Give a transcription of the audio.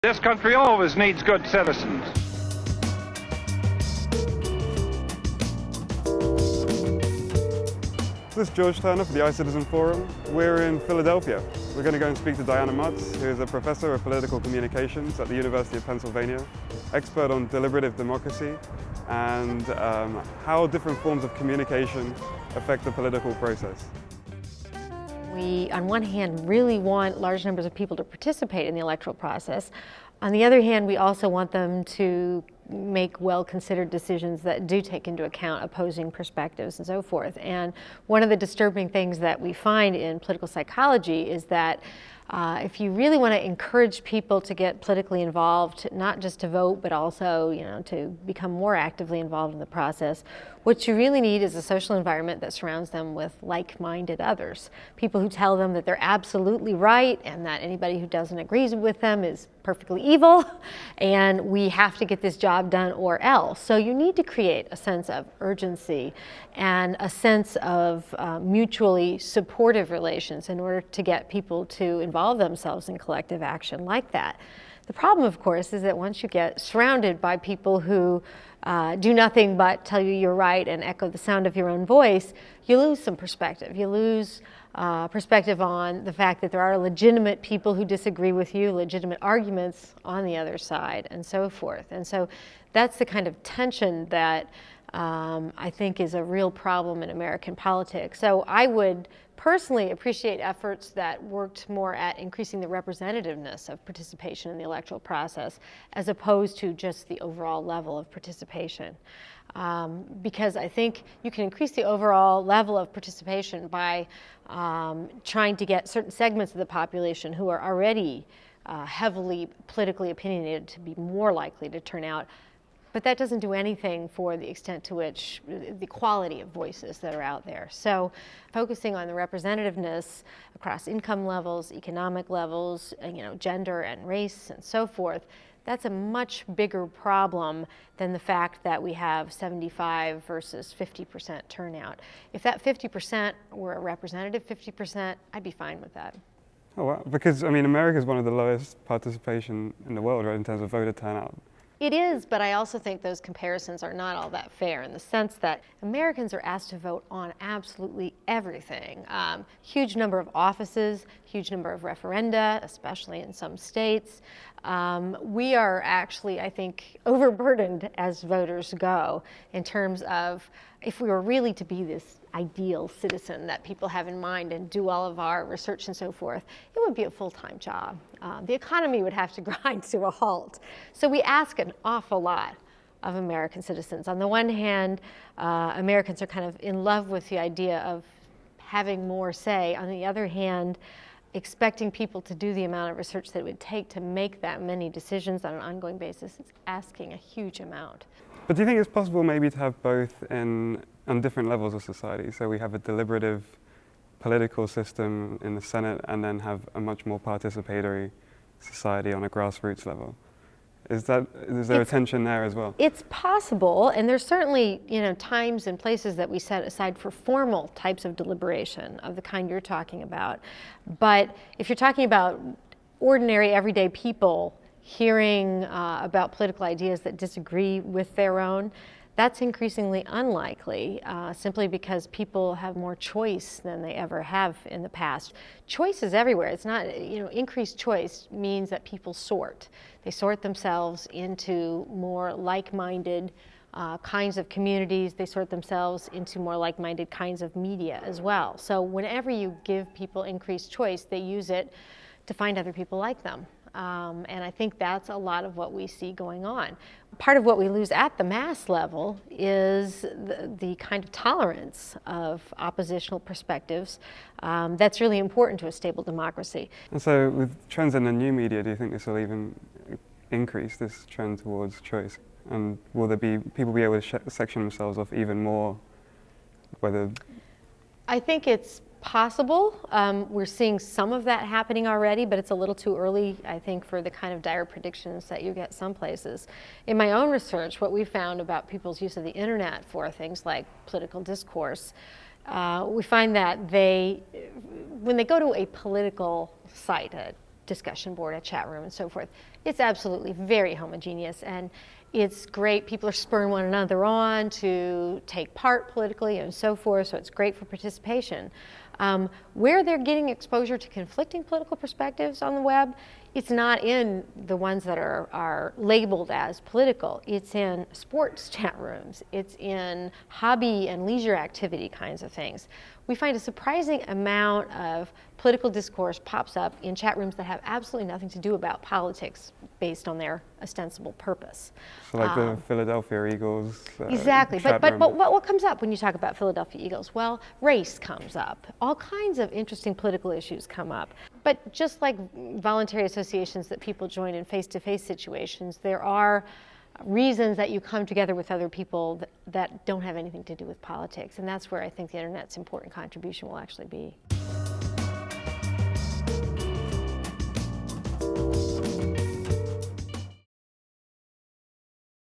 This country always needs good citizens. This is George Turner for the iCitizenForum. We're in Philadelphia. We're going to go and speak to Diana Mutz, who is a professor of political communications at the University of Pennsylvania, expert on deliberative democracy and how different forms of communication affect the political process. We, on one hand, really want large numbers of people to participate in the electoral process. On the other hand, we also want them to make well-considered decisions that do take into account opposing perspectives and so forth. And one of the disturbing things that we find in political psychology is that if you really want to encourage people to get politically involved, not just to vote, but also, to become more actively involved in the process, what you really need is a social environment that surrounds them with like-minded others. People who tell them that they're absolutely right and that anybody who doesn't agree with them is perfectly evil, and we have to get this job done or else. So you need to create a sense of urgency and a sense of mutually supportive relations in order to get people to involve themselves in collective action like that. The problem, of course, is that once you get surrounded by people who do nothing but tell you you're right and echo the sound of your own voice, you lose some perspective. You lose perspective on the fact that there are legitimate people who disagree with you, legitimate arguments on the other side, and so forth. And so that's the kind of tension that I think is a real problem in American politics. So I would personally appreciate efforts that worked more at increasing the representativeness of participation in the electoral process as opposed to just the overall level of participation. Because I think you can increase the overall level of participation by trying to get certain segments of the population who are already heavily politically opinionated to be more likely to turn out. But that doesn't do anything for the extent to which the quality of voices that are out there. So focusing on the representativeness across income levels, economic levels, gender and race and so forth, that's a much bigger problem than the fact that we have 75 versus 50% turnout. If that 50% were a representative 50%, I'd be fine with that. Oh, wow. Because, America is one of the lowest participation in the world, right, in terms of voter turnout. It is, but I also think those comparisons are not all that fair in the sense that Americans are asked to vote on absolutely everything. Huge number of offices, huge number of referenda, especially in some states. We are actually, I think, overburdened as voters go in terms of if we were really to be this ideal citizen that people have in mind and do all of our research and so forth, it would be a full-time job. The economy would have to grind to a halt. So we ask an awful lot of American citizens. On the one hand, Americans are kind of in love with the idea of having more say. On the other hand, expecting people to do the amount of research that it would take to make that many decisions on an ongoing basis is asking a huge amount. But do you think it's possible maybe to have both on different levels of society? So we have a deliberative political system in the Senate and then have a much more participatory society on a grassroots level. Is there a tension there as well? It's possible, and there's certainly times and places that we set aside for formal types of deliberation of the kind you're talking about. But if you're talking about ordinary, everyday people hearing about political ideas that disagree with their own, that's increasingly unlikely, simply because people have more choice than they ever have in the past. Choice is everywhere. It's not, increased choice means that people sort. They sort themselves into more like-minded kinds of communities. They sort themselves into more like-minded kinds of media as well. So whenever you give people increased choice, they use it to find other people like them. And I think that's a lot of what we see going on. Part of what we lose at the mass level is the kind of tolerance of oppositional perspectives that's really important to a stable democracy. And so with trends in the new media, do you think this will even increase this trend towards choice? And will people be able to section themselves off even more? I think it's possible. We're seeing some of that happening already, but it's a little too early, I think, for the kind of dire predictions that you get some places. In my own research, what we found about people's use of the internet for things like political discourse, we find that when they go to a political site, a discussion board, a chat room, and so forth. It's absolutely very homogeneous, and it's great. People are spurring one another on to take part politically and so forth, so it's great for participation. Where they're getting exposure to conflicting political perspectives on the web, it's not in the ones that are labeled as political. It's in sports chat rooms. It's in hobby and leisure activity kinds of things. We find a surprising amount of political discourse pops up in chat rooms that have absolutely nothing to do about politics based on their ostensible purpose. So like the Philadelphia Eagles exactly, chat but room. what comes up when you talk about Philadelphia Eagles? Well, race comes up. All kinds of interesting political issues come up. But just like voluntary associations that people join in face-to-face situations, there are reasons that you come together with other people that don't have anything to do with politics. And that's where I think the Internet's important contribution will actually be.